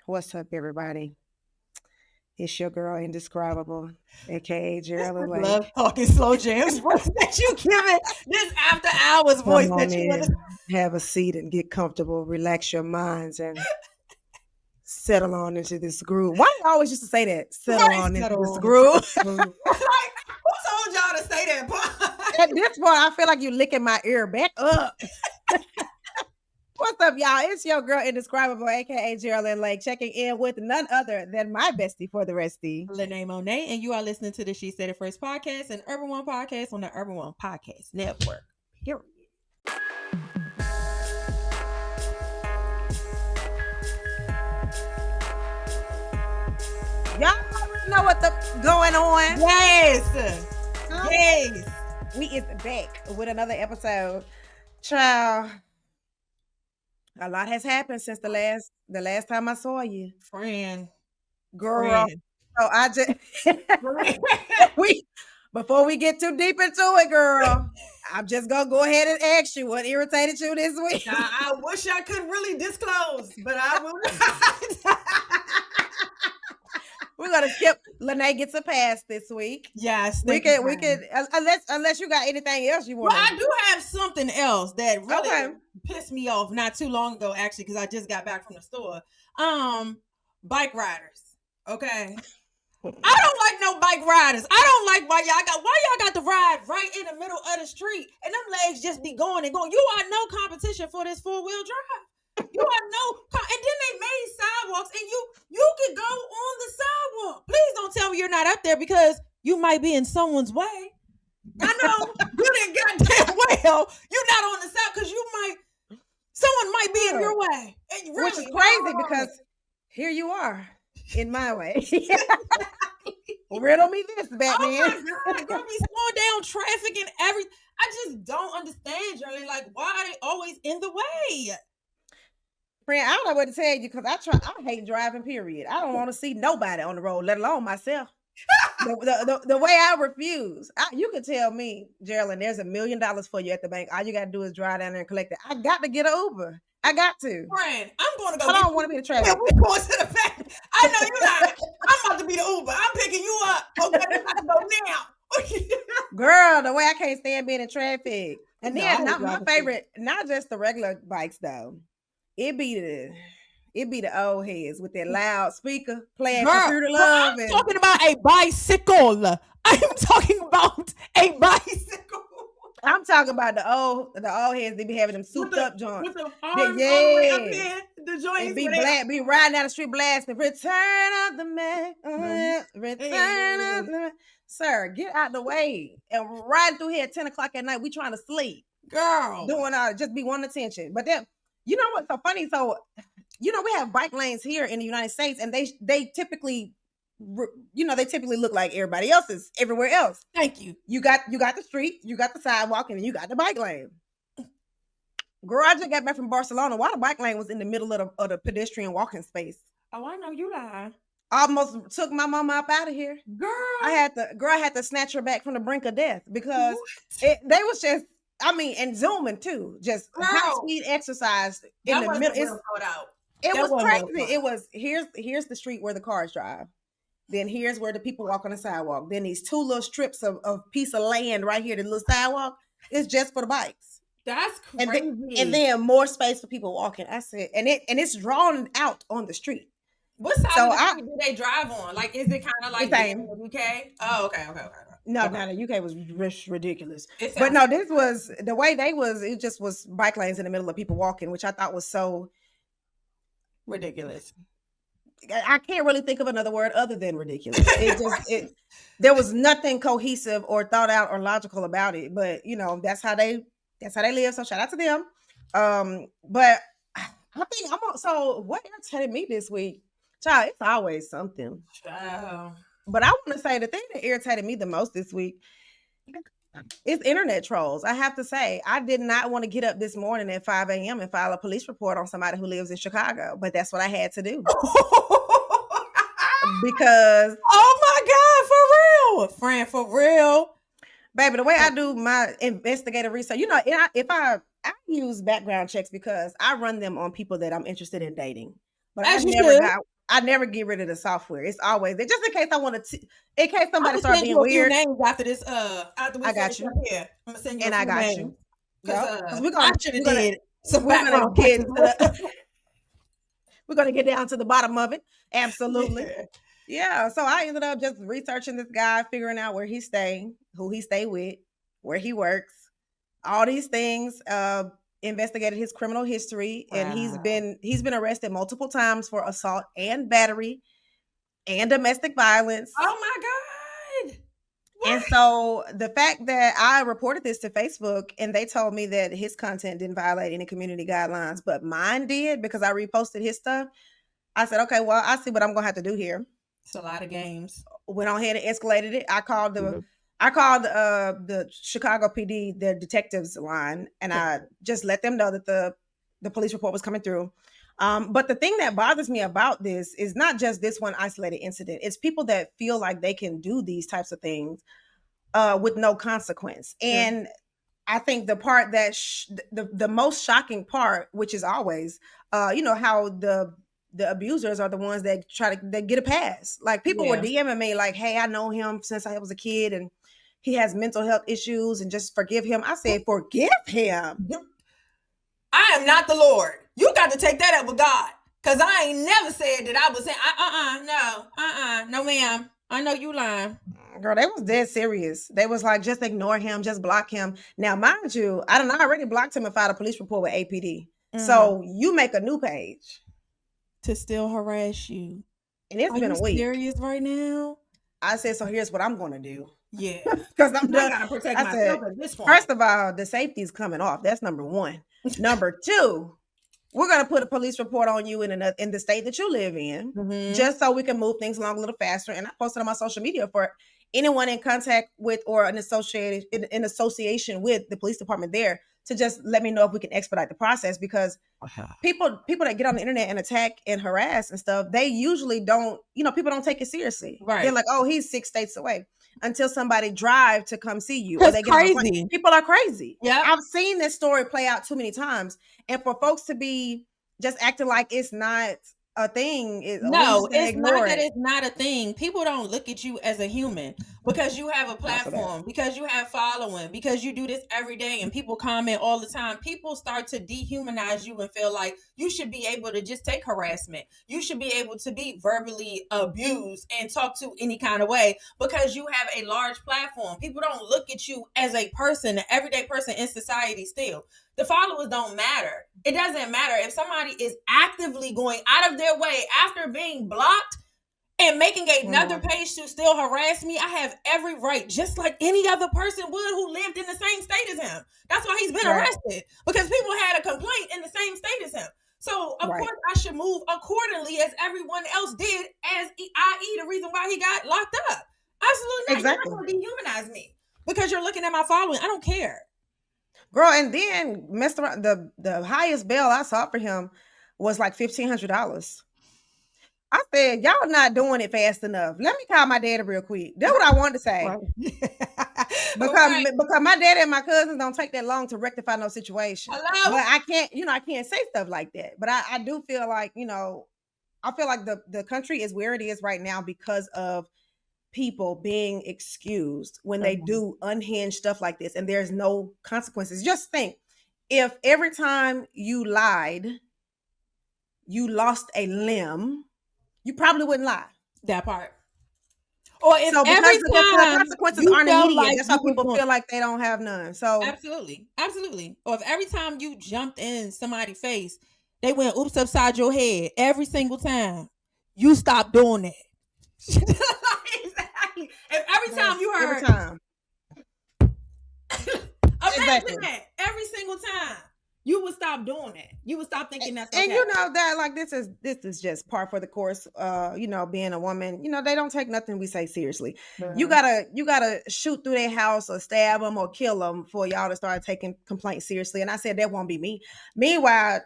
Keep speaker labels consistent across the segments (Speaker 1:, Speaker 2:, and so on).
Speaker 1: What's up, everybody? It's your girl, Indescribable, aka Gerald
Speaker 2: Love
Speaker 1: Lake.
Speaker 2: talking slow jams voice that you give it. This after hours voice
Speaker 1: Come on
Speaker 2: that you want to.
Speaker 1: in, have a seat, and get comfortable. Relax your minds and settle on into this groove. Why do you always used to say that? Settle
Speaker 2: Right,
Speaker 1: on into
Speaker 2: settle
Speaker 1: this
Speaker 2: on into
Speaker 1: groove.
Speaker 2: this groove. Like, who told y'all to say that part?
Speaker 1: At this point, I feel like you licking my ear. Back up. What's up, y'all? It's your girl, Indescribable, aka Geraldine Lake, checking in with none other than my bestie for the restie.
Speaker 2: Lene Monet, and you are listening to the She Said It First podcast and Urban One podcast on the Urban One Podcast Network.
Speaker 1: Period. Y'all already know what the going on.
Speaker 2: Yes.
Speaker 1: Huh?
Speaker 2: Yes.
Speaker 1: We is back with another episode. Child, a lot has happened since the last time I saw you.
Speaker 2: Friend.
Speaker 1: Girl.
Speaker 2: Friend.
Speaker 1: So I just
Speaker 2: Friend.
Speaker 1: before we get too deep into it, girl, I'm just gonna go ahead and ask you what irritated you this week.
Speaker 2: Now, I wish I could really disclose, but I will not.
Speaker 1: We're gonna skip. Lene gets a pass this week.
Speaker 2: Yes,
Speaker 1: We can unless you got anything else you want.
Speaker 2: Well, I do have something else that really
Speaker 1: Okay.
Speaker 2: pissed me off not too long ago, actually, because I just got back from the store. Bike riders. Okay. I don't like no bike riders. I don't like why y'all got to ride right in the middle of the street and them legs just be going and going. You are no competition for this 4-wheel drive. You are and then they made sidewalks and you can go on the sidewalk. Please don't tell me you're not up there because you might be in someone's way. I know you didn't goddamn well. You're not on the side because someone might be in your way. Really,
Speaker 1: Which is crazy because here you are in my way. Riddle me this, Batman.
Speaker 2: Oh my God, girl, be slowing down traffic and everything. I just don't understand, Journey. Like, why are they always in the way?
Speaker 1: Friend, I don't know what to tell you because I hate driving, period. I don't want to see nobody on the road, let alone myself. the way I refuse. You can tell me, Geraldine, there's $1 million for you at the bank. All you got to do is drive down there and collect it. I got to get an Uber. I got to.
Speaker 2: Friend, I'm going to go.
Speaker 1: I don't want to be the traffic.
Speaker 2: Yeah, we're going to the back. I know you're not. I'm about to be the Uber. I'm picking you up. Okay, we got to go now.
Speaker 1: Girl, the way I can't stand being in traffic. And
Speaker 2: No,
Speaker 1: then not my favorite, not just the regular bikes though. It be the old heads with that loud speaker playing Computer Love.
Speaker 2: I'm talking about a bicycle. I'm talking about a bicycle.
Speaker 1: I'm talking about the old heads. They be having them souped up joints.
Speaker 2: With the arms all the way up there. The joints
Speaker 1: be riding down the street blasting. Return of the man. Return of the man. Sir, get out the way. And riding through here at 10 o'clock at night. We trying to sleep.
Speaker 2: Girl.
Speaker 1: Doing just be wanting attention. But then, you know what's so funny? So, we have bike lanes here in the United States, and they typically, they typically look like everybody else's everywhere else.
Speaker 2: Thank you.
Speaker 1: You got the street, you got the sidewalk, and you got the bike lane. Girl, I just got back from Barcelona. Why the bike lane was in the middle of the pedestrian walking space?
Speaker 2: Oh, I know you lying.
Speaker 1: Almost took my mama up out of here.
Speaker 2: Girl,
Speaker 1: I had to snatch her back from the brink of death because they was just. And zooming too, just high speed exercise in the middle. It was crazy. It was here's the street where the cars drive. Then here's where the people walk on the sidewalk. Then these two little strips of piece of land right here, the little sidewalk, is just for the bikes.
Speaker 2: That's crazy.
Speaker 1: And then more space for people walking. I said, and it's drawn out on the street.
Speaker 2: What side of the street do they drive on? Like, is it kind of like
Speaker 1: the
Speaker 2: UK? Oh, okay.
Speaker 1: No, the UK was ridiculous. But no, this was the way it just was bike lanes in the middle of people walking, which I thought was so
Speaker 2: ridiculous.
Speaker 1: I can't really think of another word other than ridiculous. There was nothing cohesive or thought out or logical about it. But that's how they live. So shout out to them. But I think so what irritated me this week, child, it's always something.
Speaker 2: Child.
Speaker 1: But I want to say the thing that irritated me the most this week is internet trolls. I have to say, I did not want to get up this morning at 5 a.m. and file a police report on somebody who lives in Chicago, but that's what I had to do. Because
Speaker 2: oh my God, for real, friend, for real,
Speaker 1: baby, the way I do my investigative research, if I use background checks because I run them on people that I'm interested in dating. But I never get rid of the software. It's always there, just in case I want to. In case somebody start being weird.
Speaker 2: Names after this. After we
Speaker 1: I got you.
Speaker 2: Here, I'm gonna send you.
Speaker 1: And I got you.
Speaker 2: Because I should have did some
Speaker 1: we're gonna get we're gonna get down to the bottom of it. Absolutely. Yeah. So I ended up just researching this guy, figuring out where he's staying, who he stay with, where he works, all these things. Investigated his criminal history, and he's been arrested multiple times for assault and battery and domestic violence.
Speaker 2: Oh my God.
Speaker 1: What? And so the fact that I reported this to Facebook and they told me that his content didn't violate any community guidelines, but mine did because I reposted his stuff. I said, okay, well, I see what I'm gonna have to do here.
Speaker 2: It's a lot of games.
Speaker 1: Went on ahead and escalated it. I called the Chicago PD, their detectives line, and I just let them know that the police report was coming through. But the thing that bothers me about this is not just this one isolated incident. It's people that feel like they can do these types of things with no consequence. And I think the part that the most shocking part, which is always, how the abusers are the ones that they get a pass. Like people were DMing me like, hey, I know him since I was a kid and he has mental health issues and just forgive him. I said, forgive him.
Speaker 2: I am not the Lord. You got to take that up with God. Because I ain't never said that I was saying, no, ma'am. I know you lying.
Speaker 1: Girl, they was dead serious. They was like, just ignore him, just block him. Now, mind you, I already blocked him and filed a police report with APD. So you make a new page.
Speaker 2: To still harass you.
Speaker 1: And it's been a week.
Speaker 2: Are you serious right now?
Speaker 1: I said, so here's what I'm going to do.
Speaker 2: Yeah.
Speaker 1: Because I'm done.
Speaker 2: I got to protect myself at this point.
Speaker 1: First of all, the safety's coming off. That's number one. Number two, we're going to put a police report on you in the state that you live in, just so we can move things along a little faster. And I posted on my social media for anyone in contact with or in association with the police department there to just let me know if we can expedite the process, because people that get on the internet and attack and harass and stuff, they usually don't, people don't take it seriously. Right. They're like, oh, he's 6 states away, until somebody drive to come see you. Or they get crazy. People are crazy. Yeah. I've seen this story play out too many times. And for folks to be just acting like it's not a thing.
Speaker 2: It's not that it's not a thing. People don't look at you as a human because you have a platform, because you have following, because you do this every day and people comment all the time. People start to dehumanize you and feel like you should be able to just take harassment. You should be able to be verbally abused and talk to any kind of way because you have a large platform. People don't look at you as a person, an everyday person in society still. The followers don't matter. It doesn't matter if somebody is actively going out of their way after being blocked and making another page to still harass me. I have every right, just like any other person would who lived in the same state as him. That's why he's been arrested, because people had a complaint in the same state as him. So, of course, I should move accordingly as everyone else did, as i.e. the reason why he got locked up. Absolutely not. Exactly. You're not going to dehumanize me because you're looking at my following. I don't care.
Speaker 1: Girl, and then messed around. The highest bail I saw for him was like $1,500. I said, y'all not doing it fast enough. Let me call my daddy real quick. That's what I wanted to say. Because my daddy and my cousins don't take that long to rectify no situation. Hello? But I can't say stuff like that. But I do feel like, I feel like the country is where it is right now because of people being excused when they do unhinged stuff like this and there's no consequences. Just think, if every time you lied, you lost a limb, you probably wouldn't lie.
Speaker 2: That part. Or if every time
Speaker 1: the consequences aren't immediate, like that's how people feel like they don't have none. So
Speaker 2: absolutely. Or if every time you jumped in somebody's face, they went oops upside your head every single time, you stop doing that. Exactly. If every time you heard, imagine that every single time, you would stop doing that. You would stop thinking that's okay.
Speaker 1: And that like this is just par for the course. Being a woman, they don't take nothing we say seriously. Mm-hmm. You gotta shoot through their house or stab them or kill them for y'all to start taking complaints seriously. And I said that won't be me. Meanwhile,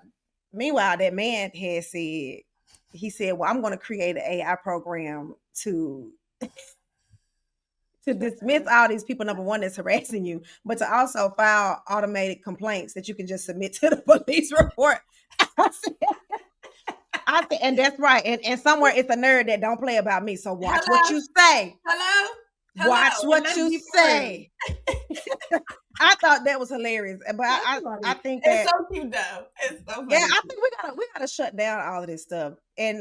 Speaker 1: that man had said. He said, well, I'm going to create an AI program to dismiss all these people, number one, that's harassing you, but to also file automated complaints that you can just submit to the police report. I think, and that's right. And somewhere it's a nerd that don't play about me. So watch what you say.
Speaker 2: Hello.
Speaker 1: Watch what you say. I thought that was hilarious, but I think that
Speaker 2: it's so cute though. It's so funny.
Speaker 1: Yeah, I think we gotta shut down all of this stuff, and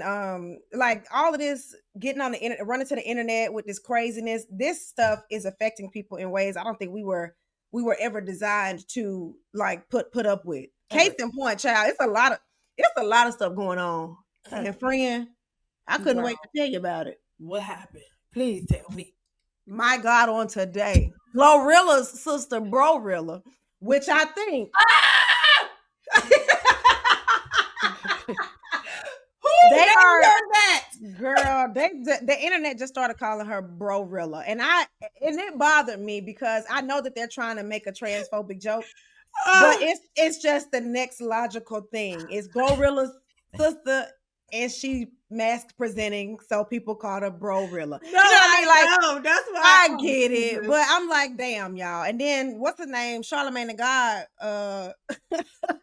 Speaker 1: like all of this getting on the internet, running to the internet with this craziness. This stuff is affecting people in ways I don't think we were ever designed to like put up with. Case in point, child, it's a lot of stuff going on. And friend, I couldn't wait to tell you about it.
Speaker 2: What happened? Please tell me.
Speaker 1: My God, on today, Glorilla's sister BROrilla, which I think.
Speaker 2: They are that
Speaker 1: girl. The internet just started calling her BROrilla, and it bothered me because I know that they're trying to make a transphobic joke, but it's just the next logical thing. It's Glorilla's sister, and she mask presenting, so people call her BROrilla.
Speaker 2: No, you know what I mean? Like, that's why
Speaker 1: I get it, but I'm like, damn, y'all. And then what's the name? Charlemagne the God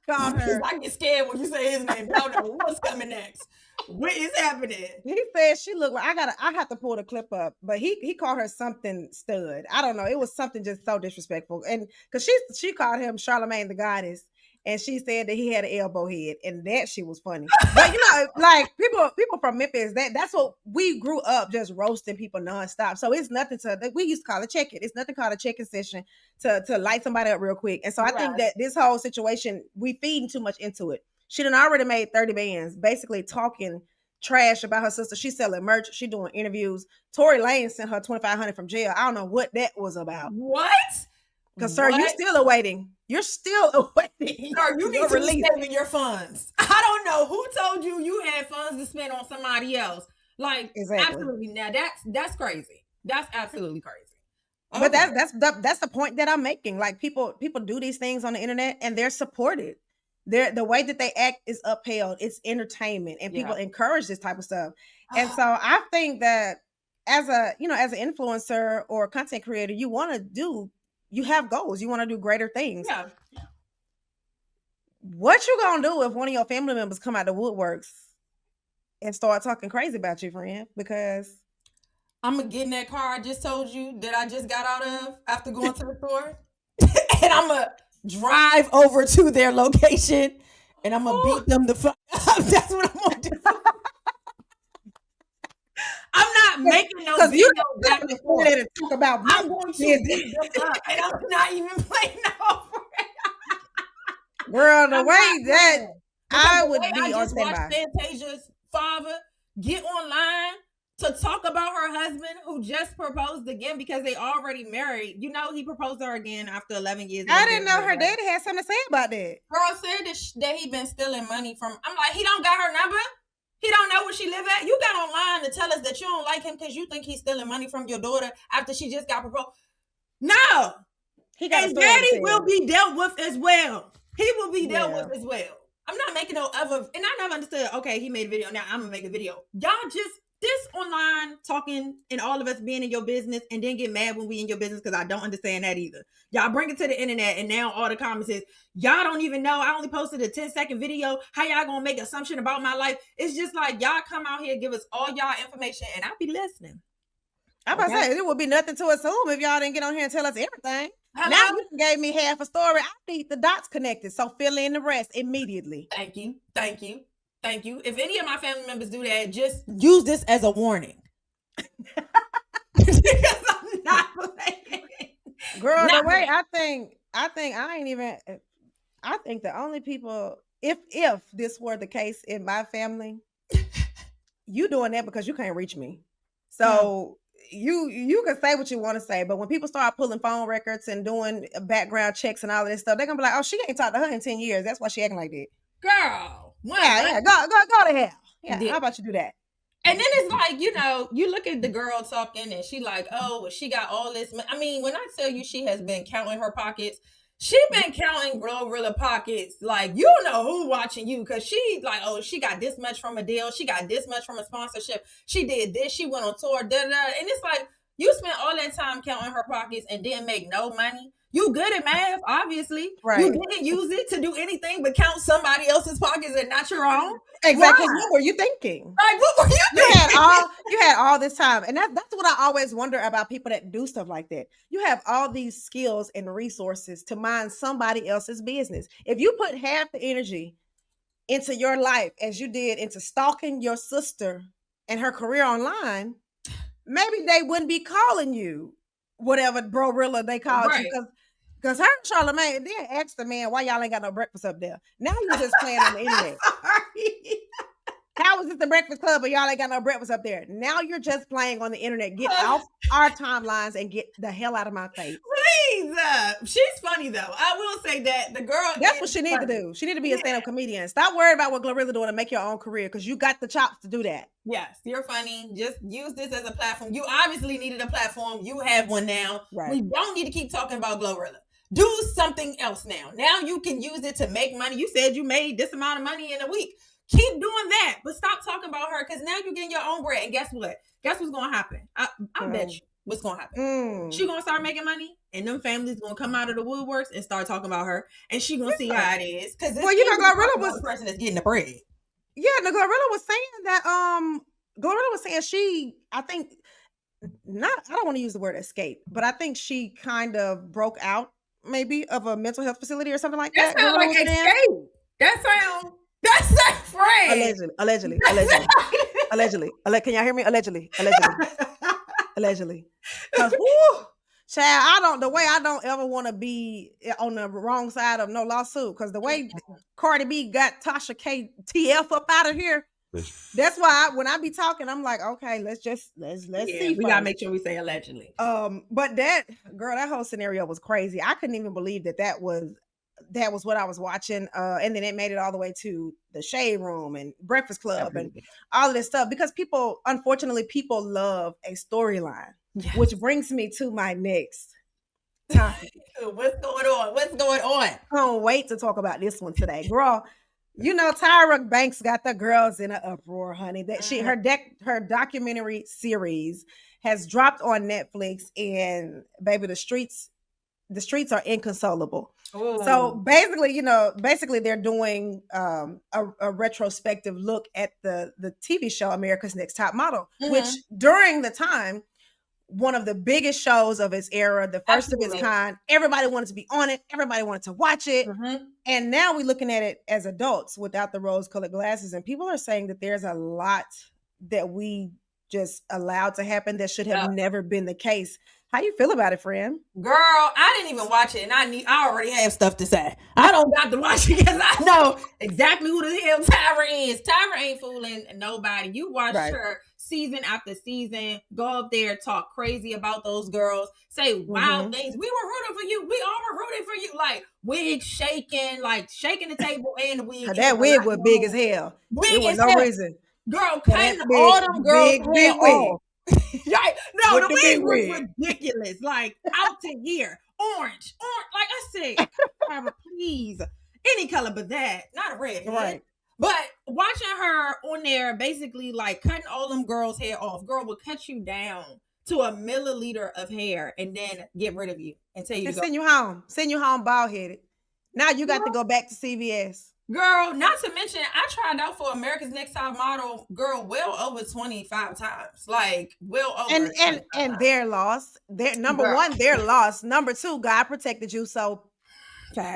Speaker 1: called her.
Speaker 2: I get scared when you say his name. I don't know what's coming next. What is happening?
Speaker 1: He said she looked like I have to pull the clip up, but he called her something stud. I don't know. It was something just so disrespectful. And because she called him Charlemagne the Goddess. And she said that he had an elbow head, and that shit was funny. But you know, like people from Memphis, that's what we grew up just roasting people nonstop. So it's nothing we used to call a check-in. It's nothing called a check-in session to light somebody up real quick. And so I think that this whole situation, we feeding too much into it. She done already made 30 bands, basically talking trash about her sister. She's selling merch. She doing interviews. Tory Lanez sent her $2,500 from jail. I don't know what that was about.
Speaker 2: What?
Speaker 1: Because, sir, you're still awaiting. You're still awaiting.
Speaker 2: Sir, you need to be saving your funds. I don't know who told you had funds to spend on somebody else. Like, absolutely. Now, that's crazy. That's absolutely crazy.
Speaker 1: Okay. But that's the point that I'm making. Like, people do these things on the internet, and they're supported. The way that they act is upheld. It's entertainment, and people encourage this type of stuff. And so I think that as an influencer or a content creator, you have goals. You want to do greater things.
Speaker 2: Yeah.
Speaker 1: What you gonna do if one of your family members come out the woodworks and start talking crazy about you, friend? Because
Speaker 2: I'm gonna get in that car I just told you that I just got out of after going to the store, and I'm gonna drive over to their location, and I'm gonna beat them the fuck up. That's what I'm gonna do. I'm not making no video back and forth.
Speaker 1: Talk about
Speaker 2: I'm going to beat them up, and I'm not even playing no friend.
Speaker 1: Girl, the way that I would be on standby.
Speaker 2: Fantasia's father get online to talk about her husband who just proposed again because they already married. You know, he proposed to her again after 11 years.
Speaker 1: I didn't know her daddy had something to say about that.
Speaker 2: Girl said that he been stealing money from. I'm like, he don't got her number. He don't know where she live at. You got online to tell us that you don't like him because you think he's stealing money from your daughter after she just got proposed. No. And daddy will be dealt with as well. He will be dealt with as well. I'm not making no other, and I never understood, okay, he made a video, now I'm going to make a video. Y'all just, this online talking and all of us being in your business and then get mad when we in your business because I don't understand that either. Y'all bring it to the internet and now all the comments is, y'all don't even know. I only posted a 10-second video. How y'all gonna make assumption about my life? It's just like y'all come out here, give us all y'all information, and I'll be listening.
Speaker 1: I'm about to say, it would be nothing to assume if y'all didn't get on here and tell us everything. Hello? Now you gave me half a story. I need the dots connected, so fill in the rest immediately.
Speaker 2: Thank you. If any of my family members do that, just use this as a warning. Because I'm not playing.
Speaker 1: Girl, the way I think the only people, if this were the case in my family, you doing that because you can't reach me. So you can say what you want to say, but when people start pulling phone records and doing background checks and all of this stuff, they're gonna be like, oh, she ain't talked to her in 10 years. That's why she acting like that.
Speaker 2: Girl.
Speaker 1: Yeah, go to hell. Yeah, how about you do that?
Speaker 2: And then it's like, you look at the girl talking and she like, oh, well, she got all this. I mean, when I tell you she has been counting her pockets, she been counting Glorilla pockets. Like, you don't know who watching you because she like, oh, she got this much from a deal. She got this much from a sponsorship. She did this. She went on tour. Da, da, da. And it's like, you spent all that time counting her pockets and didn't make no money. You good at math, obviously.
Speaker 1: Right.
Speaker 2: You didn't use it to do anything but count somebody else's pockets and not your own.
Speaker 1: Exactly. What were you thinking?
Speaker 2: Like, what were you thinking?
Speaker 1: You had all this time. And that's what I always wonder about people that do stuff like that. You have all these skills and resources to mind somebody else's business. If you put half the energy into your life as you did into stalking your sister and her career online, maybe they wouldn't be calling you whatever BROrilla they called you. Because her and Charlemagne, they asked the man, why y'all ain't got no breakfast up there? Now you just playing on the internet. How is this the Breakfast Club, but y'all ain't got no breakfast up there? Now you're just playing on the internet. Get off our timelines and get the hell out of my face.
Speaker 2: Please. She's funny, though. I will say that. The girl.
Speaker 1: That's what she need to do. She need to be a stand-up comedian. Stop worrying about what Glorilla doing to make your own career, because you got the chops to do that.
Speaker 2: Yes, you're funny. Just use this as a platform. You obviously needed a platform. You have one now.
Speaker 1: Right.
Speaker 2: We don't need to keep talking about Glorilla. Do something else now. Now you can use it to make money. You said you made this amount of money in a week. Keep doing that, but stop talking about her, because now you're getting your own bread. And guess what? Guess what's going to happen? I bet you what's going to happen. She's going to start making money, and them families going to come out of the woodworks and start talking about her, and she going to see how it is. Because
Speaker 1: Glorilla was
Speaker 2: the person that's getting the bread.
Speaker 1: Yeah, Glorilla was saying that. Glorilla was saying I don't want to use the word escape, but I think she kind of broke out maybe of a mental health facility or something like that.
Speaker 2: That sounds like escape. That's friend.
Speaker 1: Allegedly. Can y'all hear me? Allegedly. Child, the way I don't ever want to be on the wrong side of no lawsuit, because the way Cardi B got Tasha K TF up out of here, that's why when I be talking, I'm like, okay, let's see.
Speaker 2: We gotta make sure we say allegedly.
Speaker 1: But that whole scenario was crazy. I couldn't even believe that was what I was watching. And then it made it all the way to the Shade Room and Breakfast Club and all of this stuff, because people love a storyline. Yes. Which brings me to my next topic.
Speaker 2: What's going on?
Speaker 1: I don't wait to talk about this one today, girl. You know, Tyra Banks got the girls in an uproar, honey. That her documentary series has dropped on Netflix, and baby, the streets are inconsolable. Ooh. So basically they're doing a retrospective look at the TV show America's Next Top Model, which during the time, one of the biggest shows of its era, the first of its kind. Everybody wanted to be on it. Everybody wanted to watch it. And now we're looking at it as adults without the rose-colored glasses. And people are saying that there's a lot that we just allowed to happen that should have never been the case. How you feel about it, friend?
Speaker 2: Girl, I didn't even watch it, and I already have stuff to say. I don't got to watch it because I know exactly who the hell Tyra is. Tyra ain't fooling nobody. You watch her season after season, go up there, talk crazy about those girls, say wild things. We were rooting for you. We all were rooting for you. Like wig shaking, shaking the table and the wig.
Speaker 1: That wig was big as hell.
Speaker 2: It was
Speaker 1: no reason.
Speaker 2: Girl, cutting all them girls' hair off. No, the wig was ridiculous. Like out to here, orange. Like I said, Tyra, please, any color but that, not a red.
Speaker 1: Right.
Speaker 2: But watching her on there, basically cutting all them girls' hair off. Girl will cut you down to a milliliter of hair and then get rid of you and tell you to go.
Speaker 1: Send you home bald headed. Now you got to go back to CVS.
Speaker 2: Girl, not to mention, I tried out for America's Next Top Model, girl, well over 25 times. Well over.
Speaker 1: And they're lost. Number one, they're lost. Number two, God protected you. So,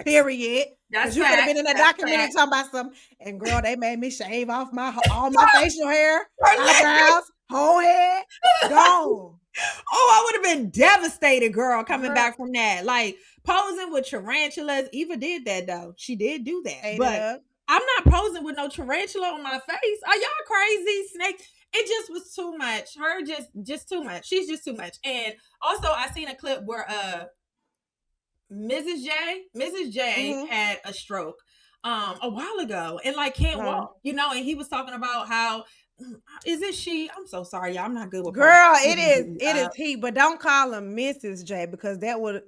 Speaker 1: period. Because you could have been in that documentary talking about something. And girl, they made me shave off all my facial hair, eyebrows, whole head, gone.
Speaker 2: I would have been devastated, girl, coming back from that. Posing with tarantulas. Eva did that, though. She did do that. But I'm not posing with no tarantula on my face. Are y'all crazy? Snake. It just was too much. Her just too much. She's just too much. And also, I seen a clip where Mrs. J had a stroke a while ago and can't walk, and he was talking about how is it she? I'm so sorry, y'all. I'm not good with
Speaker 1: girl. It is he, but don't call him Mrs. J because that's what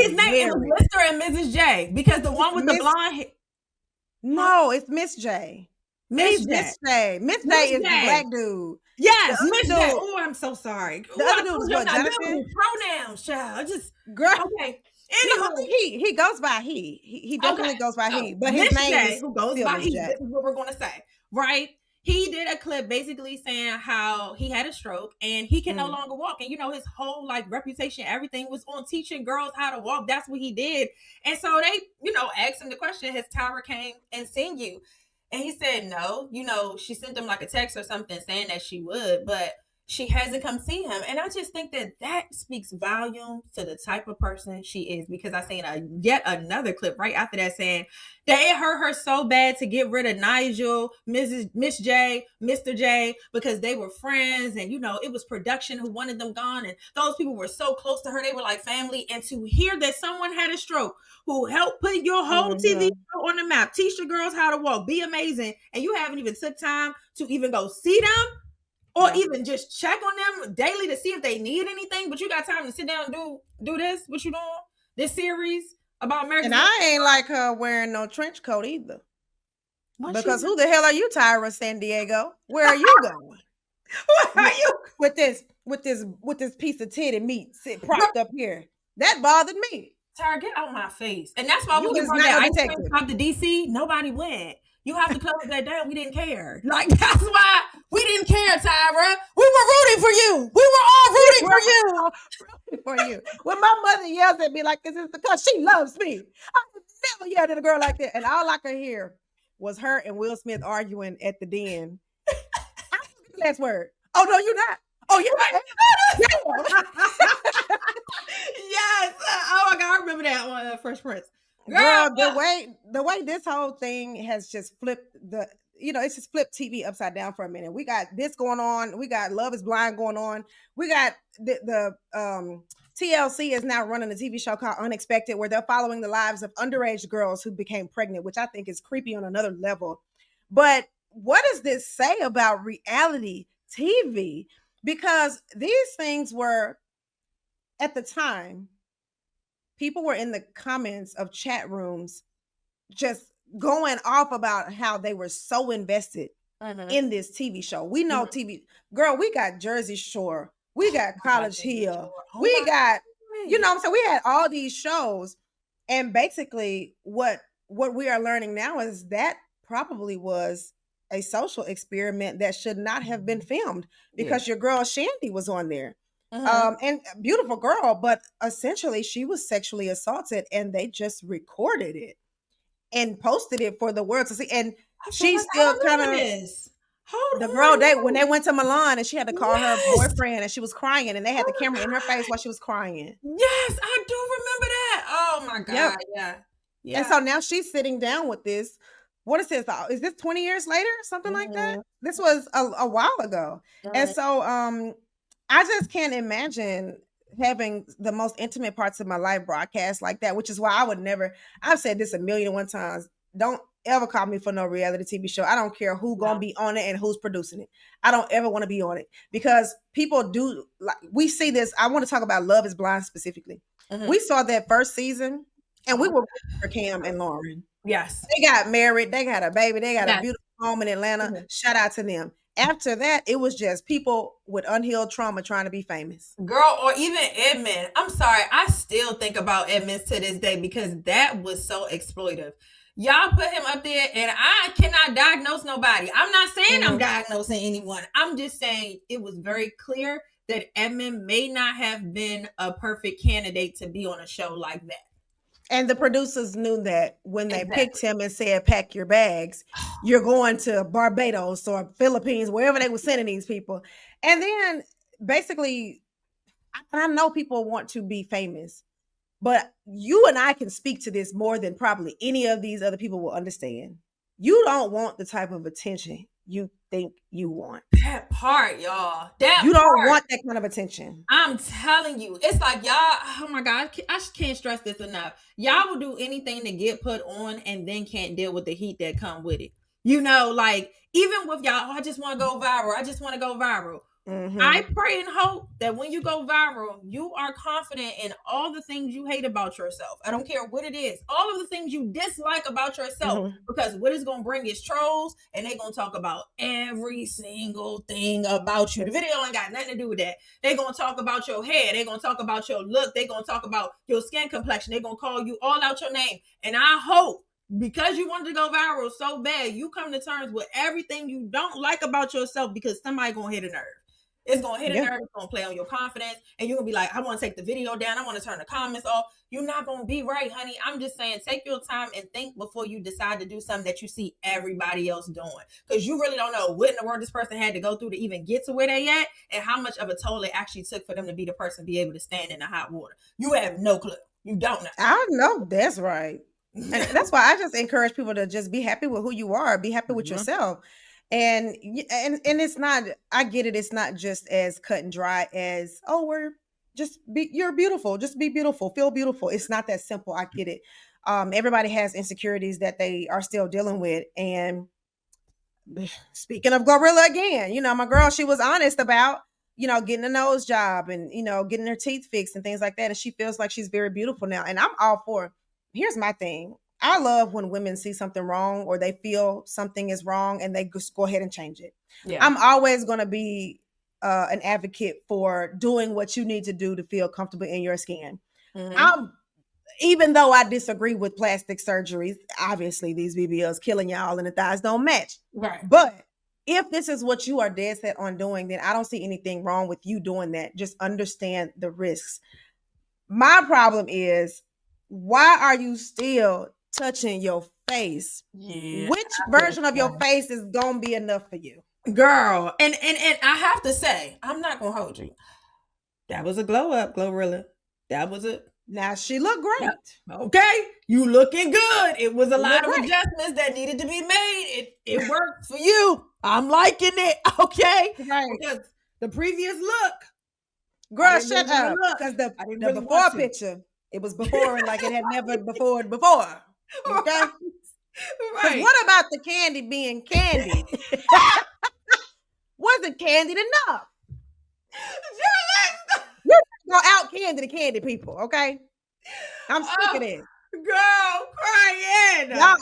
Speaker 1: his
Speaker 2: name is, Mr. and Mrs. J, because the one with the blonde hair.
Speaker 1: No, it's Miss J. Miss J is the black dude.
Speaker 2: Yes, Miss J. Oh, I'm so sorry.
Speaker 1: The other dude is what, Jonathan?
Speaker 2: Pronouns, child. Girl. Okay.
Speaker 1: He goes by he definitely goes by he, but his name is
Speaker 2: who goes by he.
Speaker 1: Jack.
Speaker 2: This is what we're gonna say, right? He did a clip basically saying how he had a stroke and he can no longer walk. And his whole like reputation, everything was on teaching girls how to walk. That's what he did. And so they, asked him the question, has Tyra came and seen you? And he said no. She sent him like a text or something saying that she would, but she hasn't come see him. And I just think that speaks volumes to the type of person she is, because I seen yet another clip right after that saying that it hurt her so bad to get rid of Nigel, Miss J, Mr. J, because they were friends and, it was production who wanted them gone. And those people were so close to her. They were like family. And to hear that someone had a stroke who helped put your whole TV show on the map, teach the girls how to walk, be amazing, and you haven't even took time to even go see them, or even just check on them daily to see if they need anything, but you got time to sit down and do this, what you doing? This series about American.
Speaker 1: And I ain't like her wearing no trench coat either. Because who the hell are you, Tyra San Diego? Where are you going?
Speaker 2: Where are you?
Speaker 1: With this piece of titty meat propped up here. That bothered me.
Speaker 2: Tyra, get out my face. And that's why when you brought that ice cream shop to DC, nobody went. You have to close that down. We didn't care. Like, that's why we didn't care, Tyra. We were rooting for you. We were all rooting for you.
Speaker 1: For you. When my mother yells at me like this, it's because she loves me. I would never yell at a girl like that. And all I could hear was her and Will Smith arguing at the den. I don't get the last word. Oh, no, you're not. Oh, yeah.
Speaker 2: Yes. Oh, my God. I remember that one, Fresh Prince.
Speaker 1: Girl, the way this whole thing has just flipped it's just flipped TV upside down for a minute. We got this going on. We got Love is Blind going on. We got the TLC is now running a TV show called Unexpected, where they're following the lives of underage girls who became pregnant, which I think is creepy on another level. But what does this say about reality TV? Because these things were, at the time, people were in the comments of chat rooms just going off about how they were so invested in this TV show. We know TV. Girl, we got Jersey Shore. We got College Hill. We got, so we had all these shows. And basically what we are learning now is that probably was a social experiment that should not have been filmed, because your girl Shandy was on there. And beautiful girl, but essentially she was sexually assaulted, and they just recorded it and posted it for the world to see. And she's still kind of the girl. When they went to Milan, and she had to call her boyfriend, and she was crying, and they had the camera in her face while she was crying.
Speaker 2: Yes, I do remember that. Oh my God, yeah.
Speaker 1: And so now she's sitting down with this. What is this? Is this 20 years later? Something like that? This was a while ago. And so I just can't imagine having the most intimate parts of my life broadcast like that, which is why I would never, I've said this 1,000,001 times, don't ever call me for no reality TV show. I don't care who's going to be on it and who's producing it. I don't ever want to be on it, because people do, like, we see this. I want to talk about Love is Blind specifically. We saw that first season, and we were for Cam and Lauren.
Speaker 2: Yes.
Speaker 1: They got married. They got a baby. They got a beautiful home in Atlanta. Shout out to them. After that, it was just people with unhealed trauma trying to be famous.
Speaker 2: Girl, or even Edmund. I'm sorry. I still think about Edmund to this day, because that was so exploitive. Y'all put him up there, and I cannot diagnose nobody. I'm not saying I'm diagnosing anyone. I'm just saying it was very clear that Edmund may not have been a perfect candidate to be on a show like that.
Speaker 1: And the producers knew that when they picked him and said, pack your bags, you're going to Barbados or Philippines, wherever they were sending these people. And then basically, I know people want to be famous, but you and I can speak to this more than probably any of these other people will understand. You don't want the type of attention you think you want.
Speaker 2: That part, y'all.
Speaker 1: You don't want that kind of attention.
Speaker 2: I'm telling you. It's like, y'all, oh my God, I can't stress this enough. Y'all will do anything to get put on, and then can't deal with the heat that come with it. You know, like even with y'all, I just want to go viral. I just want to go viral. Mm-hmm. I pray and hope that when you go viral, you are confident in all the things you hate about yourself. I don't care what it is. All of the things you dislike about yourself. Because what it's going to bring is trolls, and they're going to talk about every single thing about you. The video ain't got nothing to do with that. They're going to talk about your hair. They're going to talk about your look. They're going to talk about your skin complexion. They're going to call you all out your name. And I hope, because you wanted to go viral so bad, you come to terms with everything you don't like about yourself, because somebody going to hit a nerve. It's going to hit a nerve. It's going to play on your confidence. And you're going to be like, I want to take the video down. I want to turn the comments off. You're not going to be right, honey. I'm just saying, take your time and think before you decide to do something that you see everybody else doing. Because you really don't know what in the world this person had to go through to even get to where they at, and how much of a toll it actually took for them to be the person to be able to stand in the hot water. You have no clue. You don't know.
Speaker 1: I know. That's right. And that's why I just encourage people to just be happy with who you are. Be happy with yourself. And it's not, I get it. It's not just as cut and dry as, you're beautiful. Just be beautiful. Feel beautiful. It's not that simple. I get it. Everybody has insecurities that they are still dealing with. And speaking of Glorilla again, you know, my girl, she was honest about, you know, getting a nose job and, you know, getting her teeth fixed and things like that. And she feels like she's very beautiful now. And I'm all for it. Here's my thing. I love when women see something wrong or they feel something is wrong and they just go ahead and change it. Yeah. I'm always going to be an advocate for doing what you need to do to feel comfortable in your skin. Even though I disagree with plastic surgeries, obviously these BBLs killing y'all and the thighs don't match. Right. But if this is what you are dead set on doing, then I don't see anything wrong with you doing that. Just understand the risks. My problem is, why are you still touching your face? Yeah, which version of your face is gonna be enough for you,
Speaker 2: girl? And I have to say, I'm not gonna hold you. That was a glow up, Glorilla. That was a.
Speaker 1: Now she looked great.
Speaker 2: Okay, you looking good. It was a lot of adjustments that needed to be made. It worked for you. I'm liking it. Okay, right. Because the previous look,
Speaker 1: girl, shut up. Because the really before picture. It was before and like it had never before. Okay? Right. What about the candy being candy? Wasn't candied enough. You're going to out candy the candy people, okay? I'm sick of this.
Speaker 2: Girl, crying.
Speaker 1: Y'all,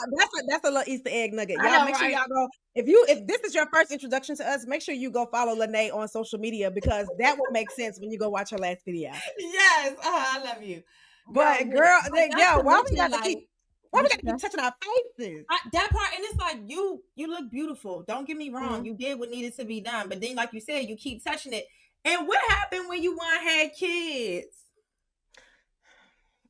Speaker 1: that's a little Easter egg nugget. Y'all make sure y'all go. If this is your first introduction to us, make sure you go follow Lene on social media, because that will make sense when you go watch her last video.
Speaker 2: Yes, I love you.
Speaker 1: But girl, why we got to keep touching our faces?
Speaker 2: That part, and it's like you look beautiful. Don't get me wrong. You did what needed to be done, but then, like you said, you keep touching it. And what happened when you had kids?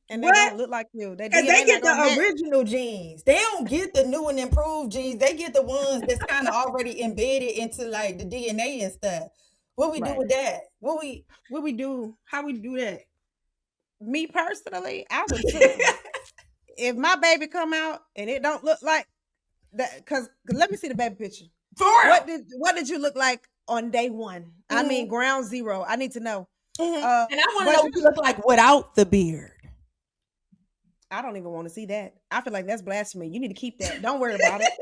Speaker 1: And they don't look like you.
Speaker 2: They get the original genes. They don't get the new and improved genes. They get the ones that's kind of already embedded into like the DNA and stuff. What we do with that? What we do? How we do that?
Speaker 1: Me personally, I would if my baby come out and it don't look like that, because let me see the baby picture.
Speaker 2: For real?
Speaker 1: What did you look like on day one? I mean, ground zero. I need to know.
Speaker 2: And I want to know what you look like without the beard.
Speaker 1: I don't even want to see that. I feel like that's blasphemy. You need to keep that. Don't worry about it.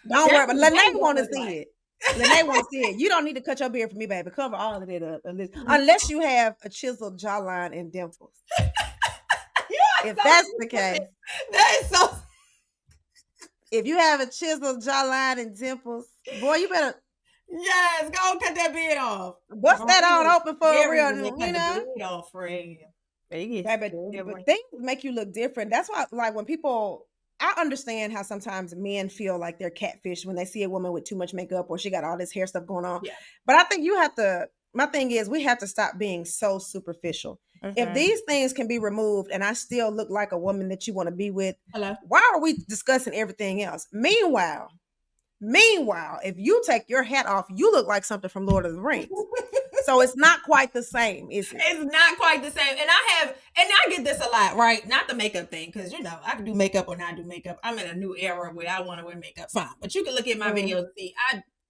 Speaker 1: Don't worry. But Lene want to see it. Lene want to see it. You don't need to cut your beard for me, baby. Cover all of it up. Unless you have a chiseled jawline and dimples. If that's the case.
Speaker 2: That is so.
Speaker 1: If you have a chiseled jawline and dimples, boy, you better.
Speaker 2: Yes, go cut that beard off.
Speaker 1: Bust that on open for a real, you know?
Speaker 2: Off, baby,
Speaker 1: but things make you look different. That's why, like, when people, I understand how sometimes men feel like they're catfish when they see a woman with too much makeup or she got all this hair stuff going on. Yeah. But I think my thing is, we have to stop being so superficial. If these things can be removed and I still look like a woman that you want to be with, why are we discussing everything else? Meanwhile, if you take your hat off, you look like something from Lord of the Rings. So it's not quite the same, is it?
Speaker 2: It's not quite the same. And I get this a lot, right? Not the makeup thing, because, you know, I can do makeup or not do makeup. I'm in a new era where I want to wear makeup, fine. But you can look at my videos and see,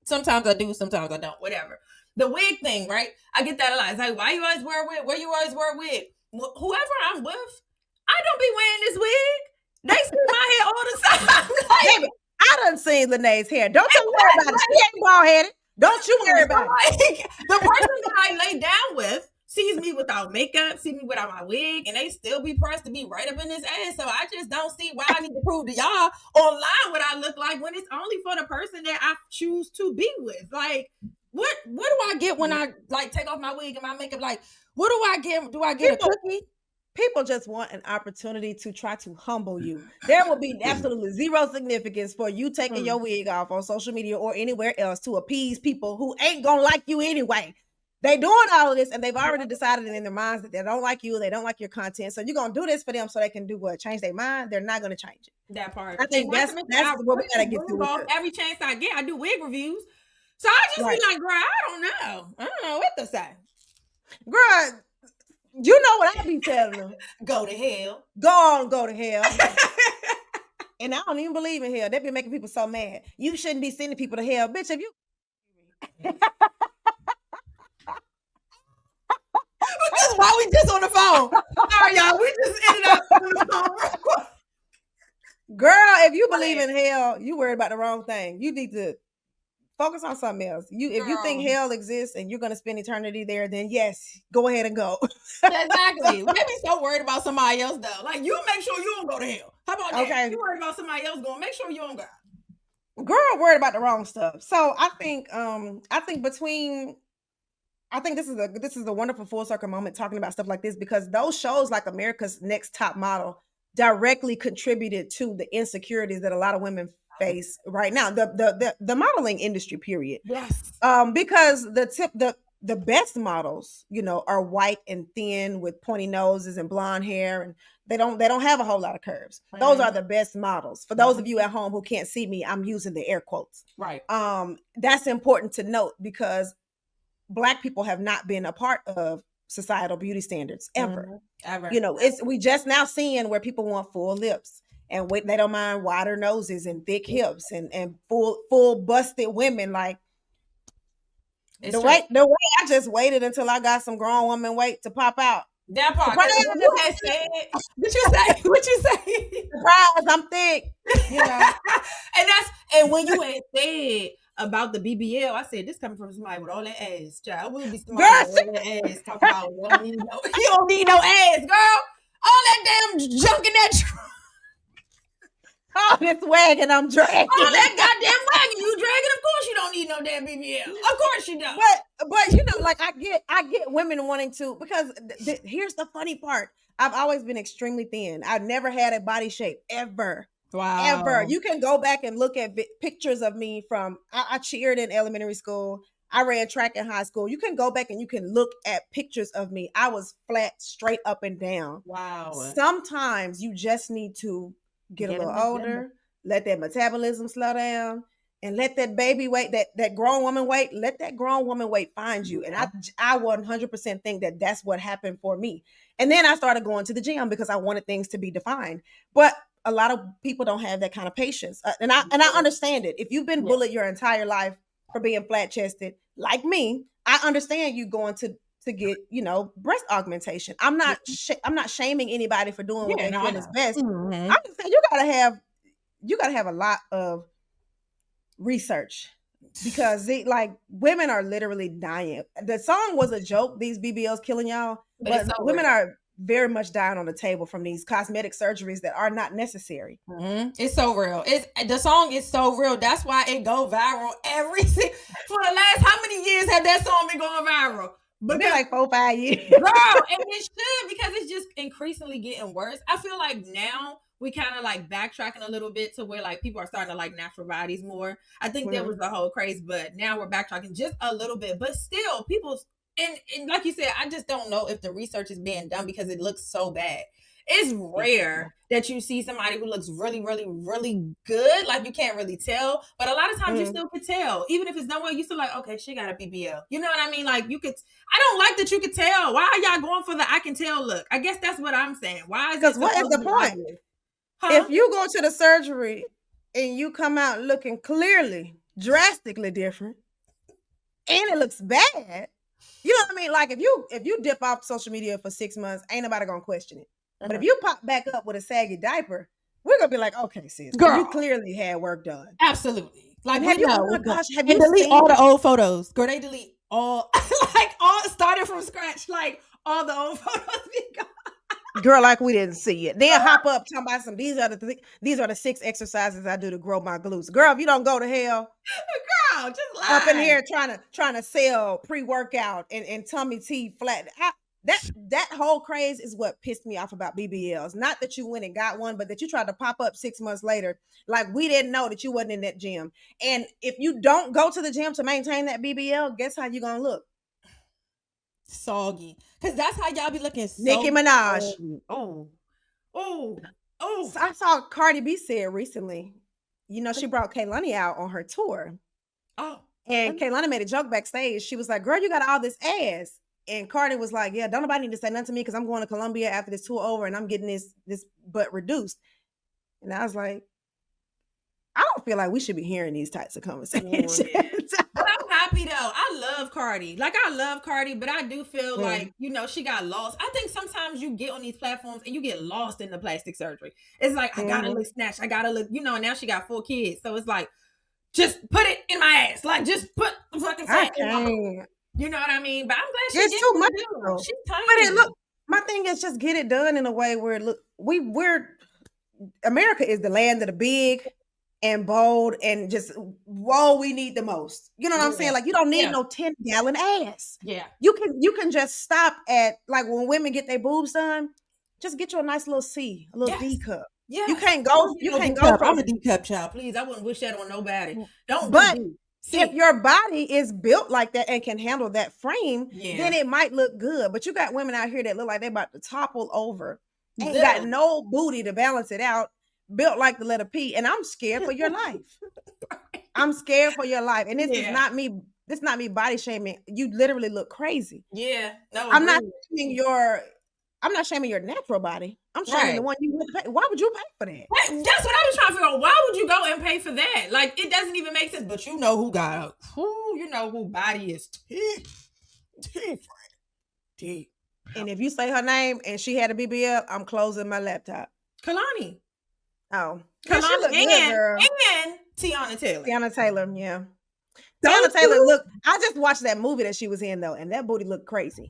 Speaker 2: sometimes I do, sometimes I don't, whatever. The wig thing, right? I get that a lot. It's like, why you always wear a wig? Where you always wear a wig? Whoever I'm with, I don't be wearing this wig. They see my hair all the time.
Speaker 1: I done seen Lene's hair. Don't you worry about it. She ain't bald headed. Don't you worry about it.
Speaker 2: The person that I lay down with sees me without makeup, see me without my wig, and they still be pressed to be right up in his ass. So I just don't see why I need to prove to y'all online what I look like when it's only for the person that I choose to be with. Like, what do I get when I like take off my wig and my makeup? Like, what do I get? Do I get a cookie?
Speaker 1: People just want an opportunity to try to humble you. There will be absolutely zero significance for you taking your wig off on social media or anywhere else to appease people who ain't gonna like you anyway. They doing all of this and they've already decided in their minds that they don't like you, they don't like your content. So you're gonna do this for them so they can do what? Change their mind? They're not gonna change it.
Speaker 2: That part.
Speaker 1: I think that's what we gotta get to.
Speaker 2: Every chance I get, I do wig reviews. So I just be like, girl, I don't know what to say.
Speaker 1: Girl, you know what I be telling them?
Speaker 2: Go to hell.
Speaker 1: Go to hell. And I don't even believe in hell. They be making people so mad. You shouldn't be sending people to hell. Bitch, if you...
Speaker 2: That's why we just on the phone. Sorry, y'all. We just ended up on the phone real quick.
Speaker 1: Girl, if you believe in hell, you worried about the wrong thing. You need to focus on something else. If you think hell exists and you're going to spend eternity there, then yes, go ahead and go.
Speaker 2: Exactly. We be so worried about somebody else though. Like, you make sure you don't go to hell. How about that? Okay. You worried about somebody else going, make sure you don't go.
Speaker 1: Girl, worried about the wrong stuff. So I think this is a wonderful full circle moment talking about stuff like this, because those shows like America's Next Top Model directly contributed to the insecurities that a lot of women face right now. The modeling industry, period.
Speaker 2: Yes.
Speaker 1: Because the best models, are white and thin with pointy noses and blonde hair, and they don't have a whole lot of curves. Mm-hmm. Those are the best models. For those of you at home who can't see me, I'm using the air quotes.
Speaker 2: Right.
Speaker 1: That's important to note because Black people have not been a part of societal beauty standards ever.
Speaker 2: Ever.
Speaker 1: We just now seeing where people want full lips and they don't mind wider noses and thick hips and full busted women. Like the way I just waited until I got some grown woman weight to pop out.
Speaker 2: That part. What you say?
Speaker 1: Surprise, I'm thick.
Speaker 2: And when you had said about the BBL, I said, this coming from somebody with all that ass, child. We'll be smart with all that ass. Talk about you don't need no ass, girl. All that damn junk in that trunk.
Speaker 1: All this wagon I'm dragging.
Speaker 2: All that goddamn wagon you dragging. Of course you don't need no damn BBL. Of course you don't.
Speaker 1: But like I get women wanting to, because here's the funny part. I've always been extremely thin. I've never had a body shape ever.
Speaker 2: Wow.
Speaker 1: Ever. You can go back and look at pictures of me from, I cheered in elementary school. I ran track in high school. You can go back and you can look at pictures of me. I was flat, straight up and down.
Speaker 2: Wow.
Speaker 1: Sometimes you just need to get a little older, let that metabolism slow down, and let that baby weight, that grown woman weight, let that grown woman weight find you. And I 100% think that that's what happened for me. And then I started going to the gym because I wanted things to be defined. But a lot of people don't have that kind of patience. And I understand it. If you've been bullied your entire life for being flat chested, like me, I understand you going to get, breast augmentation. I'm not shaming anybody for doing what they feel is best. Mm-hmm. I'm just saying you gotta have a lot of research, because women are literally dying. The song was a joke, these BBLs killing y'all, but women are very much dying on the table from these cosmetic surgeries that are not necessary.
Speaker 2: Mm-hmm. It's so real. The song is so real. That's why it go viral for the last how many years have that song been going viral?
Speaker 1: But it's like 4-5 years.
Speaker 2: Girl, and it should, because it's just increasingly getting worse. I feel like now we kind of like backtracking a little bit to where like people are starting to like natural bodies more. I think that was the whole craze, but now we're backtracking just a little bit. But still, people's and like you said, I just don't know if the research is being done because it looks so bad. It's rare that you see somebody who looks really, really, really good. Like you can't really tell, but a lot of times you still could tell. Even if it's nowhere, you still like, okay, she got a BBL. You know what I mean? Like you could. I don't like that you could tell. Why are y'all going for the I can tell look? I guess that's what I'm saying. Why is it?
Speaker 1: Because what is the point? Huh? If you go to the surgery and you come out looking clearly, drastically different, and it looks bad, you know what I mean? Like if you dip off social media for 6 months, ain't nobody gonna question it. But if you pop back up with a saggy diaper, we're gonna be like, okay, sis, girl, you clearly had work done.
Speaker 2: Absolutely. Like,
Speaker 1: have you? Oh my gosh, have
Speaker 2: you delete all the old photos? Girl, they delete all, like all started from scratch, like all the old photos be gone.
Speaker 1: Girl, like we didn't see it. Then hop up talking about these are the 6 exercises I do to grow my glutes. Girl, if you don't go to hell,
Speaker 2: girl, just lie.
Speaker 1: Up in here trying to sell pre-workout and tummy tea flat. That whole craze is what pissed me off about BBLs. Not that you went and got one, but that you tried to pop up 6 months later. Like we didn't know that you wasn't in that gym. And if you don't go to the gym to maintain that BBL, guess how you gonna look?
Speaker 2: Soggy. Because that's how y'all be looking.
Speaker 1: Nicki Minaj. Oh. So I saw Cardi B said recently, you know, she brought Kehlani out on her tour.
Speaker 2: Oh.
Speaker 1: And Kehlani made a joke backstage. She was like, girl, you got all this ass. And Cardi was like, yeah, don't nobody need to say nothing to me because I'm going to Colombia after this tour over and I'm getting this butt reduced. And I was like, I don't feel like we should be hearing these types of conversations.
Speaker 2: But I'm happy though. I love Cardi. Like I love Cardi, but I do feel like, you know, she got lost. I think sometimes you get on these platforms and you get lost in the plastic surgery. It's like, I gotta look snatched. I gotta look, you know, and now she got 4 kids. So it's like, just put it in my ass. Like just put the fucking fat in my. You know what I mean? But I'm glad she did too much. She's tiny.
Speaker 1: But it look, my thing is just get it done in a way where we're America is the land of the big and bold and just we need the most. You know what I'm saying? Like you don't need no 10-gallon ass.
Speaker 2: Yeah.
Speaker 1: You can just stop at like when women get their boobs done, just get you a nice little C, a little D cup. Yeah. You can't go.
Speaker 2: I'm a D cup child. Please, I wouldn't wish that on nobody. Don't.
Speaker 1: But if your body is built like that and can handle that frame, then it might look good. But you got women out here that look like they're about to topple over. Ain't got no booty to balance it out. Built like the letter P, and I'm scared for your life. I'm scared for your life, and this is not me. This is not me body shaming. You literally look crazy.
Speaker 2: Yeah, no,
Speaker 1: I'm not shaming your natural body. I'm shaming the one you would pay. Why would you pay for that?
Speaker 2: That's what I was trying to figure out. Why would you go and pay for that? Like it doesn't even make sense. But you know who got you know who body is different.
Speaker 1: And if you say her name and she had a BBL, I'm closing my laptop.
Speaker 2: Kehlani.
Speaker 1: Oh,
Speaker 2: Kehlani and Tiana Taylor.
Speaker 1: Tiana Taylor, yeah. Tiana Taylor, look, I just watched that movie that she was in though, and that booty looked crazy.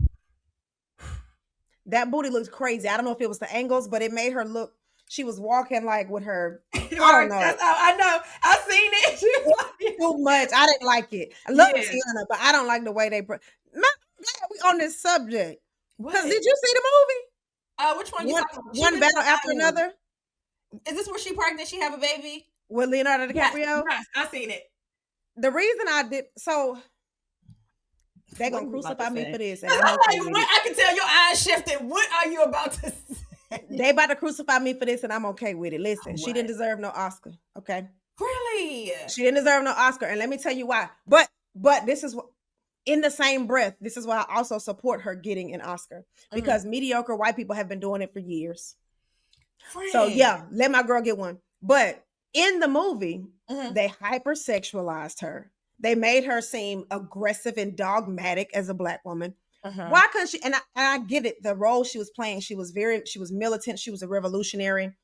Speaker 1: That booty looked crazy. I don't know if it was the angles, but it made her look. She was walking like with her. I don't know.
Speaker 2: I know. I've seen it.
Speaker 1: Too much. I didn't like it. I love Tiana, but I don't like the way they. We on this subject. Because did you see the movie?
Speaker 2: Which one?
Speaker 1: One battle after another.
Speaker 2: Is this where she pregnant? She have a baby
Speaker 1: with Leonardo DiCaprio?
Speaker 2: Yes, I seen it.
Speaker 1: The reason I did so. They're gonna crucify me for this. And
Speaker 2: I can tell your eyes shifting. What are you about to say?
Speaker 1: They about to crucify me for this, and I'm okay with it. Listen, she didn't deserve no Oscar. Okay.
Speaker 2: Really?
Speaker 1: She didn't deserve no Oscar, and let me tell you why. But this is what. In the same breath, this is why I also support her getting an Oscar because mediocre white people have been doing it for years. So yeah, let my girl get one. But in the movie, they hypersexualized her. They made her seem aggressive and dogmatic as a Black woman. Why couldn't she? And I get it. The role she was playing, she was militant. She was a revolutionary.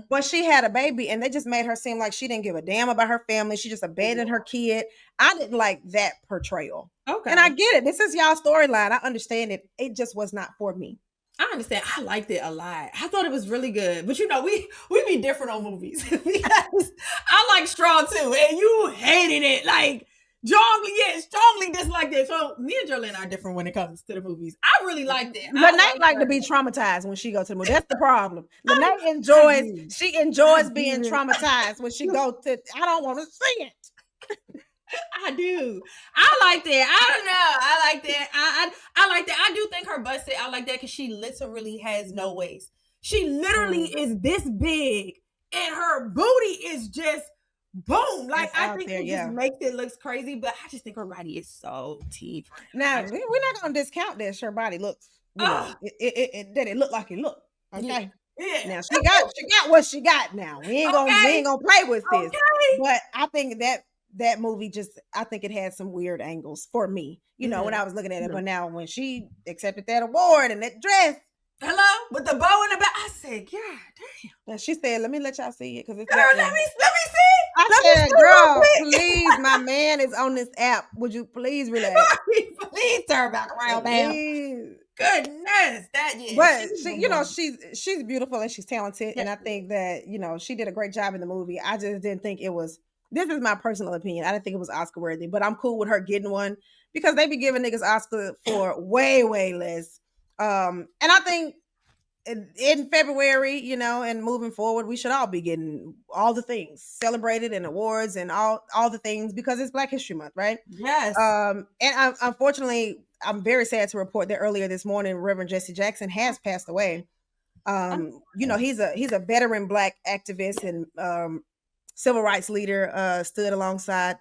Speaker 1: But she had a baby, and they just made her seem like she didn't give a damn about her family. She just abandoned her kid. I didn't like that portrayal. Okay, and I get it. This is y'all storyline. I understand it. It just was not for me.
Speaker 2: I understand. I liked it a lot. I thought it was really good. But you know, we be different on movies. Because I like Straw too, and you hated it. Like strongly disliked it. So me and Jolene are different when it comes to the movies. I really liked it.
Speaker 1: Lene like to be traumatized when she goes to the movie. That's the problem. Lene enjoys being traumatized when she goes to. I don't want to see it.
Speaker 2: I do. I like that. I don't know. I like that. I like that. I do think her butt sit out like that because she literally has no waist. She literally is this big, and her booty is just boom. Like I think it just makes it looks crazy, but I just think her body is so deep.
Speaker 1: Now we're not gonna discount that her body looks. That it looked like it looked. Okay. Yeah. Now she got what she got. Now we ain't gonna play with this. But I think that movie I think it had some weird angles for me. You know, when I was looking at it, but now when she accepted that award and that dress,
Speaker 2: Hello? With the bow in the back. I said, God damn.
Speaker 1: And she said, let me let y'all see it because it's
Speaker 2: Girl, let me see.
Speaker 1: I said, girl, please, my man is on this app. Would you please relax?
Speaker 2: Please turn back around, man. Goodness,
Speaker 1: but she's beautiful and she's talented, and I think that she did a great job in the movie. I just didn't think it was. This is my personal opinion. I didn't think it was Oscar worthy, but I'm cool with her getting one because they be giving niggas Oscar for way less. And I think in February, and moving forward, we should all be getting all the things celebrated and awards and all the things because it's Black History Month, right?
Speaker 2: Yes.
Speaker 1: And unfortunately, I'm very sad to report that earlier this morning, Reverend Jesse Jackson has passed away. He's a veteran Black activist and civil rights leader. Stood alongside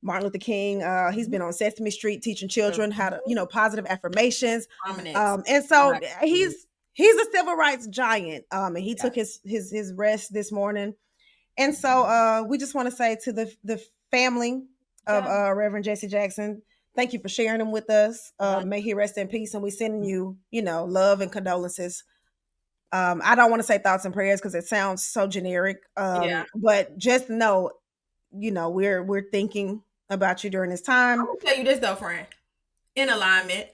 Speaker 1: Martin Luther King. He's been on Sesame Street teaching children how to, positive affirmations. And so he's a civil rights giant. And he took his rest this morning. And so we just want to say to the family of Reverend Jesse Jackson, thank you for sharing him with us. May he rest in peace. And we sending you, love and condolences. I don't want to say thoughts and prayers because it sounds so generic. But just know, we're thinking about you during this time.
Speaker 2: I'm gonna tell you this though, friend. In alignment.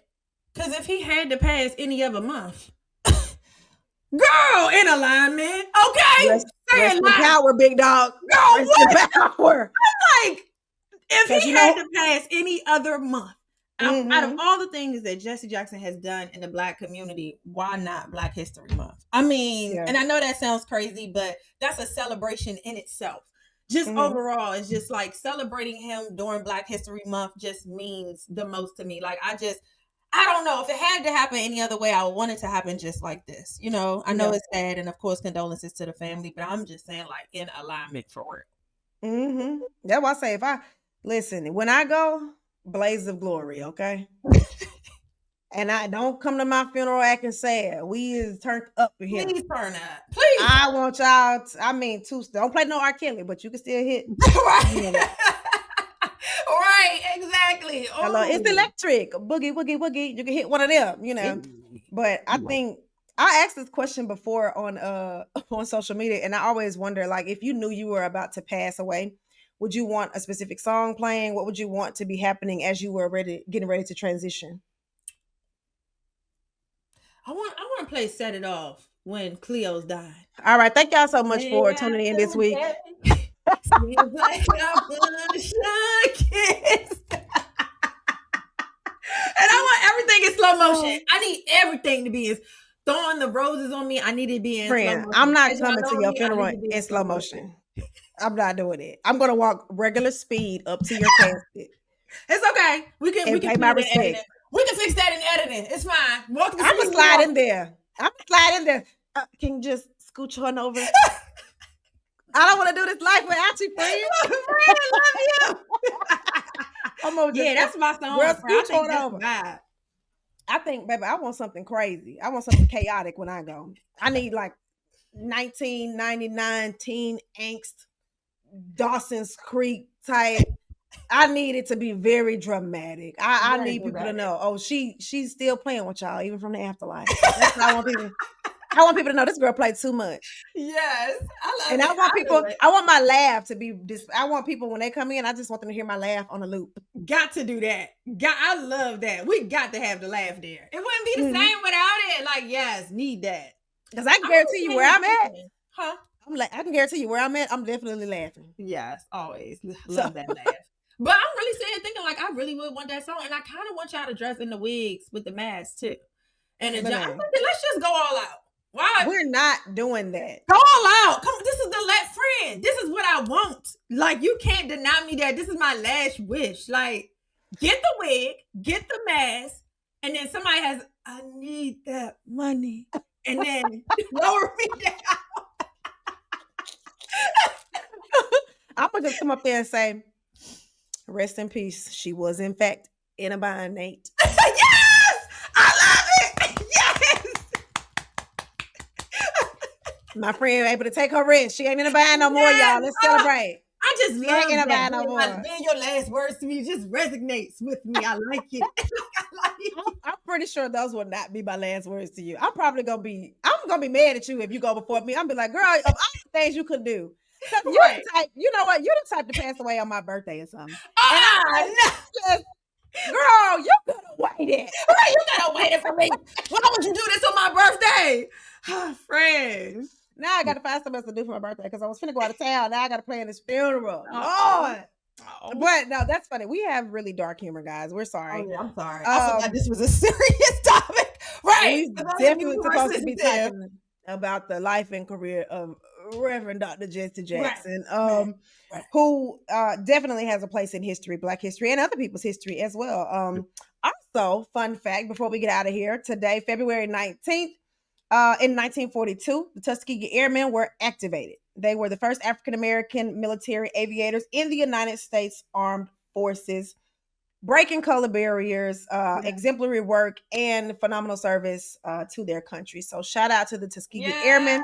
Speaker 2: Because if he had to pass any other month, girl, in alignment. Okay.
Speaker 1: Rest in power, big dog.
Speaker 2: Girl,
Speaker 1: rest in power.
Speaker 2: I'm like, if he had to pass any other month, out of all the things that Jesse Jackson has done in the Black community, why not Black History Month? I mean, and I know that sounds crazy, but that's a celebration in itself. Just overall, it's just like celebrating him during Black History Month just means the most to me. Like, I don't know if it had to happen any other way. I would want it to happen just like this. I know it's sad, and of course, condolences to the family. But I'm just saying, like, in alignment for
Speaker 1: it. That's why I say listen, when I go, blaze of glory, okay. And I don't come to my funeral acting sad. We is turned up in here.
Speaker 2: Please turn up. Please.
Speaker 1: I want y'all. Don't play no R. Kelly, but you can still hit.
Speaker 2: Right. Right, exactly.
Speaker 1: Hello, it's electric. Boogie, woogie, woogie. You can hit one of them, But I think I asked this question before on social media, and I always wonder, like, if you knew you were about to pass away, would you want a specific song playing? What would you want to be happening as you were getting ready to transition?
Speaker 2: I want to play "Set It Off" when Cleo's died.
Speaker 1: All right, thank y'all so much for tuning in this week.
Speaker 2: Seems like I want a kiss. And I want everything in slow motion. I need everything to be throwing the roses on me. I need it to be in slow motion.
Speaker 1: I'm not coming to your funeral in slow motion. I'm not doing it. I'm gonna walk regular speed up to your casket.
Speaker 2: It's okay. We can
Speaker 1: pay my respect.
Speaker 2: We can fix that in editing. It's fine.
Speaker 1: I'm gonna slide in there. Can you just scooch on over? I don't want to do this life without you, friend.
Speaker 2: I love you. That's my song.
Speaker 1: Girl, scooch on over. I think, baby, I want something crazy. I want something chaotic when I go. I need like 1999 teen angst, Dawson's Creek type. I need it to be very dramatic. I need people to know, she's still playing with y'all, even from the afterlife. That's what I want people. I want people to know this girl played too much.
Speaker 2: Yes, I love
Speaker 1: it. And I want people. I want my laugh to be. I want people when they come in. I just want them to hear my laugh on a loop.
Speaker 2: Got to do that. I love that. We got to have the laugh there. It wouldn't be the same without it. Like, yes, need that.
Speaker 1: Because I can guarantee you where I'm at. Huh? I can guarantee you where I'm at. I'm definitely laughing.
Speaker 2: Yes, always love that laugh. But I'm really thinking like I really would want that song, and I kind of want y'all to dress in the wigs with the masks too. And I'm thinking, let's just go all out. Why?
Speaker 1: We're not doing that.
Speaker 2: Go all out. Come on, this is the last friend. This is what I want. Like, you can't deny me that. This is my last wish. Like, get the wig, get the mask, and then somebody I need that money. And then lower me down.
Speaker 1: I'm going to just come up there and say, rest in peace. She was, in fact, in a bind, Nate.
Speaker 2: Yes! I love it! Yes!
Speaker 1: My friend able to take her rest. She ain't in a bind no more, y'all. Let's celebrate.
Speaker 2: I just love that. In a bind no more. Then your last words to me just resonates with me. I like it.
Speaker 1: I'm pretty sure those will not be my last words to you. I'm gonna be mad at you if you go before me. I'm be like, girl, of all the things you could do. Because you the type, you know what? You the type to pass away on my birthday or something. Girl, you could have waited.
Speaker 2: Right, you could have waited for me. Why would you do this on my birthday? Friends.
Speaker 1: Now I got to find something else to do for my birthday because I was finna go out of town. Now I got to plan this funeral. Lord. But no, that's funny. We have really dark humor, guys. We're sorry.
Speaker 2: Oh, yeah, I'm sorry. I forgot this was a serious topic. Right.
Speaker 1: We definitely supposed to be talking about the life and career of Reverend Dr. Jesse Jackson, who definitely has a place in history, Black history, and other people's history as well. Also, fun fact before we get out of here, today, February 19th, in 1942, the Tuskegee Airmen were activated. They were the first African-American military aviators in the United States Armed Forces, breaking color barriers, exemplary work, and phenomenal service to their country. So shout out to the Tuskegee Airmen.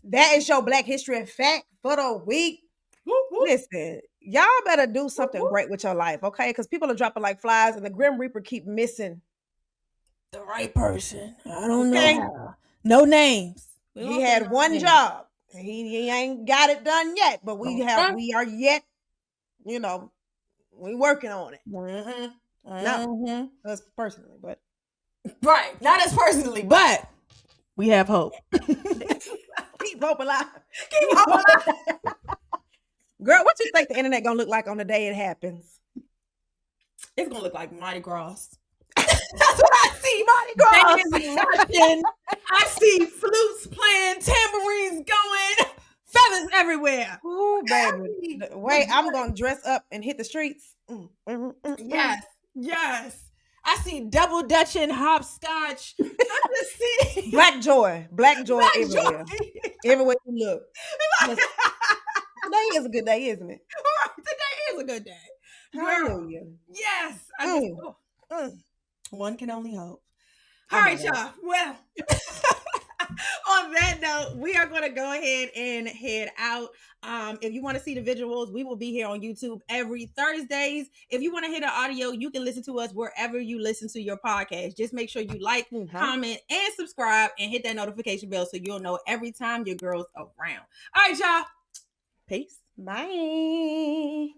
Speaker 1: That is your Black history fact for the week. Listen, y'all better do something great with your life, okay? Because people are dropping like flies and the Grim Reaper keep missing
Speaker 2: the right person. I don't know. No names.
Speaker 1: He had one job. He ain't got it done yet, but we are yet, you know, we working on it. Not us personally, but
Speaker 2: right, not us personally, but we have hope.
Speaker 1: Keep hope alive. Keep hope alive. Girl, what you think the internet gonna look like on the day it happens?
Speaker 2: It's gonna look like Mardi Gras. That's what I see. Mardi Gras. I see flutes playing, tambourines going, feathers everywhere.
Speaker 1: Ooh, baby. Wait, I'm gonna dress up and hit the streets.
Speaker 2: Yes. I see double Dutch and hopscotch. I just see
Speaker 1: Black joy everywhere. Everywhere you look. Today is a good day, isn't it?
Speaker 2: Right. Today is a good day.
Speaker 1: Hallelujah.
Speaker 2: Yes. One can only hope. All right, y'all. Well, on that note, we are going to go ahead and head out. If you want to see the visuals, we will be here on YouTube every Thursdays. If you want to hear the audio, you can listen to us wherever you listen to your podcast. Just make sure you like, comment, and subscribe, and hit that notification bell so you'll know every time your girl's around. All right, y'all. Peace.
Speaker 1: Bye.